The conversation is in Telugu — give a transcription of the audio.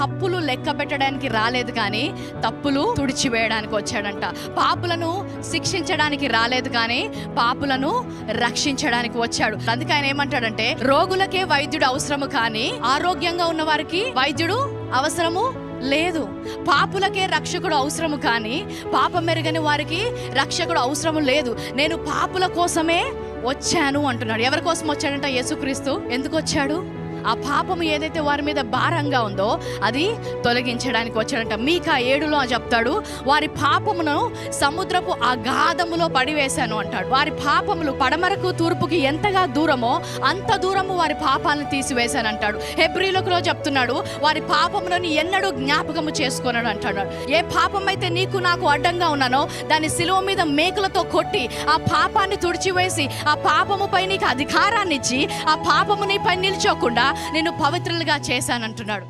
తప్పులు లెక్క పెట్టడానికి రాలేదు, కానీ తప్పులు తుడిచివేయడానికి వచ్చాడంట. పాపులను శిక్షించడానికి రాలేదు, కానీ పాపులను రక్షించడానికి వచ్చాడు. అందుకే ఆయన ఏమంటాడంటే, రోగులకే వైద్యుడు అవసరము, కానీ ఆరోగ్యంగా ఉన్న వారికి వైద్యుడు అవసరము లేదు. పాపులకే రక్షకుడు అవసరము, కానీ పాపం మెరుగని వారికి రక్షకుడు అవసరము లేదు. నేను పాపుల కోసమే వచ్చాను అంటున్నాడు. ఎవరి కోసం వచ్చాడంట యేసుక్రీస్తు? ఎందుకు వచ్చాడు? ఆ పాపము ఏదైతే వారి మీద భారంగా ఉందో అది తొలగించడానికి వచ్చాడంట. మీకా 7లో చెప్తాడు, వారి పాపమును సముద్రపు అగాధములో పడివేశాను అంటాడు. వారి పాపములు పడమరకు తూర్పుకి ఎంతగా దూరమో అంత దూరము వారి పాపాలను తీసివేశాను అంటాడు. హెబ్రీలకు చెప్తున్నాడు, వారి పాపములను ఎన్నడూ జ్ఞాపకము చేసుకున్నాడు అంటాడు. ఏ పాపం అయితే నీకు నాకు అడ్డంగా ఉన్నానో దాన్ని శిలువ మీద మేకులతో కొట్టి ఆ పాపాన్ని తుడిచివేసి ఆ పాపముపై నీకు అధికారాన్ని ఇచ్చి ఆ పాపము నీపై నిల్చోకుండా నేను పవిత్రులుగా చేశానంటున్నాడు.